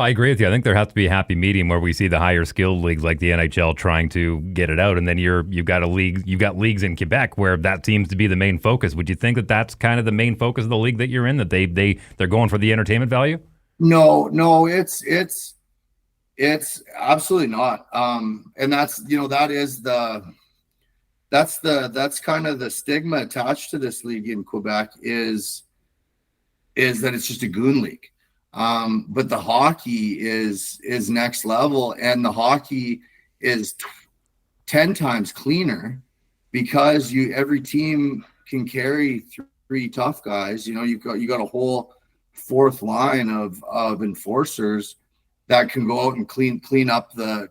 I agree with you. I think there has to be a happy medium where we see the higher skilled leagues like the NHL trying to get it out, and then you've got leagues in Quebec where that seems to be the main focus. Would you think that that's kind of the main focus of the league that you're in? That they're going for the entertainment value? No, it's absolutely not. And that's that is that's kind of the stigma attached to this league in Quebec is that it's just a goon league. But the hockey is next level, and the hockey is 10 times cleaner because every team can carry three tough guys. You got a whole fourth line of enforcers that can go out and clean up the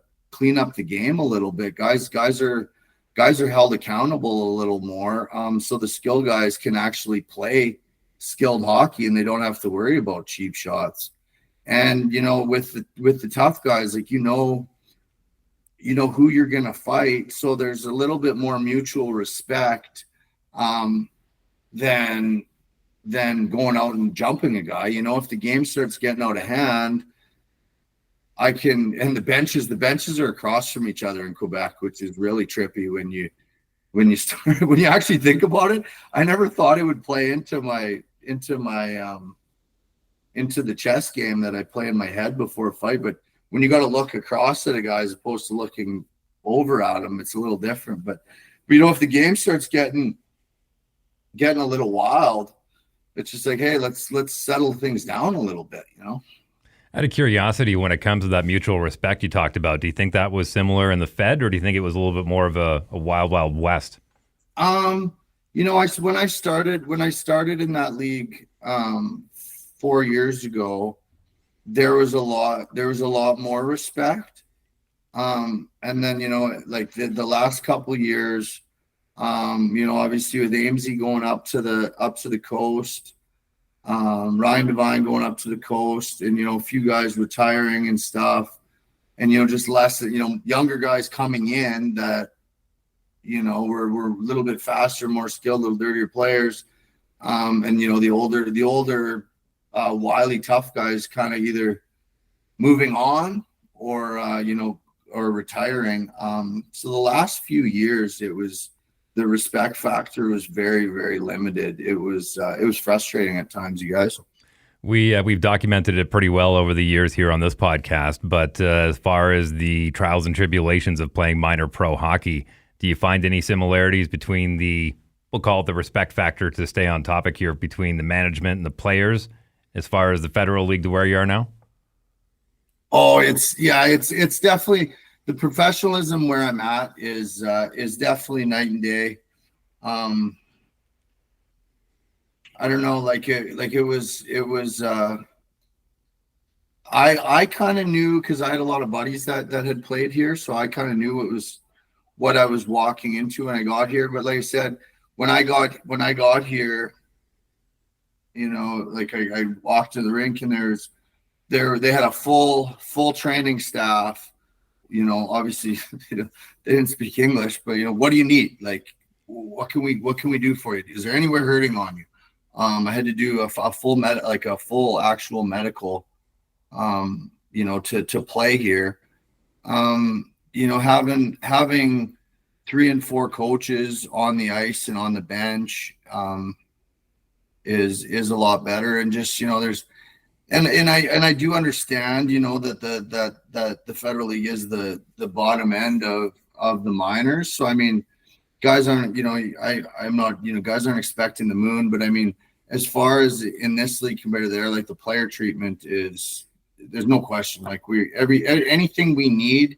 game a little bit. Guys are held accountable a little more. So the skill guys can actually play skilled hockey and they don't have to worry about cheap shots. And with the tough guys, like who you're gonna fight. So there's a little bit more mutual respect than going out and jumping a guy. If the game starts getting out of hand, and the benches are across from each other in Quebec, which is really trippy when you actually think about it. I never thought it would play into the chess game that I play in my head before a fight. But when you got to look across at a guy as opposed to looking over at him, it's a little different. But if the game starts getting a little wild, it's just like, hey, let's settle things down a little bit. Out of curiosity, when it comes to that mutual respect you talked about, do you think that was similar in the Fed, or do you think it was a little bit more of a wild, wild west? When I started in that league 4 years ago, there was a lot more respect. And then like the last couple of years, obviously with Amesy going up to the coast, Ryan Devine going up to the coast, and a few guys retiring and stuff, and just less younger guys coming in that we're a little bit faster, more skilled, a little dirtier players, and the older wily tough guys kind of either moving on or retiring. So the last few years, the respect factor was very, very limited. It was frustrating at times, you guys. We've documented it pretty well over the years here on this podcast, but as far as the trials and tribulations of playing minor pro hockey, do you find any similarities between we'll call it the respect factor to stay on topic here, between the management and the players as far as the Federal League to where you are now? Oh, it's definitely the professionalism where I'm at is definitely night and day. I don't know, it was I kind of knew, because I had a lot of buddies that had played here, so I kind of knew it was what I was walking into when I got here. But like I said, when I got here, I walked to the rink and they had a full training staff. Obviously they didn't speak English, but what do you need? Like, what can we do for you? Is there anywhere hurting on you? I had to do a full actual medical, to play here. Having 3 and 4 coaches on the ice and on the bench is a lot better. And just there's and I do understand that the Federal League is the bottom end of the minors. So I mean, guys aren't I'm not guys aren't expecting the moon, but I mean, as far as in this league compared to there, like the player treatment there's no question. Like anything we need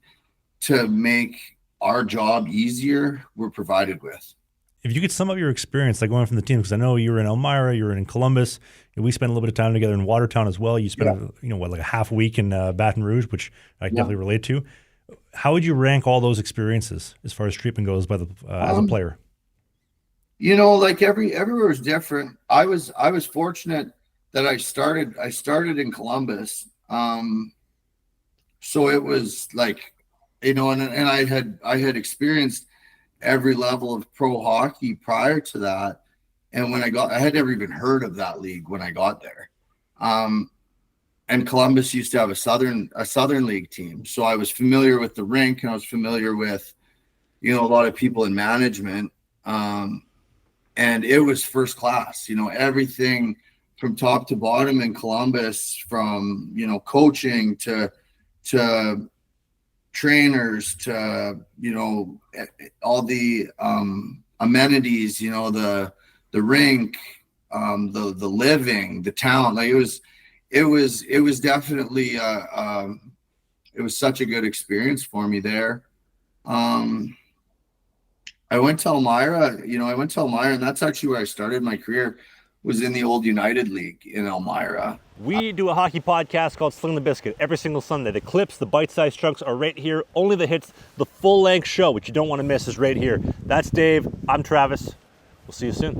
to make our job easier, we're provided with. If you could sum up your experience, like going from the team, because I know you were in Elmira, you were in Columbus, and we spent a little bit of time together in Watertown as well. You spent like a half week in Baton Rouge, which I can definitely relate to. How would you rank all those experiences as far as treatment goes by as a player? Like everywhere is different. I was fortunate that I started in Columbus. So it was like, and I had experienced every level of pro hockey prior to that. And when I had never even heard of that league when I got there. And and Columbus used to have a Southern League team. So I was familiar with the rink, and I was familiar with, a lot of people in management. And it was first class, everything from top to bottom in Columbus, from, coaching to trainers to, all the amenities, the rink, the living, the town. Like it was definitely it was such a good experience for me there. I went to Elmira, and that's actually where I started my career, was in the old United League in Elmira. We do a hockey podcast called Sling the Biscuit every single Sunday. The clips, the bite-sized chunks are right here. Only the hits, the full-length show, which you don't want to miss, is right here. That's Dave. I'm Travis. We'll see you soon.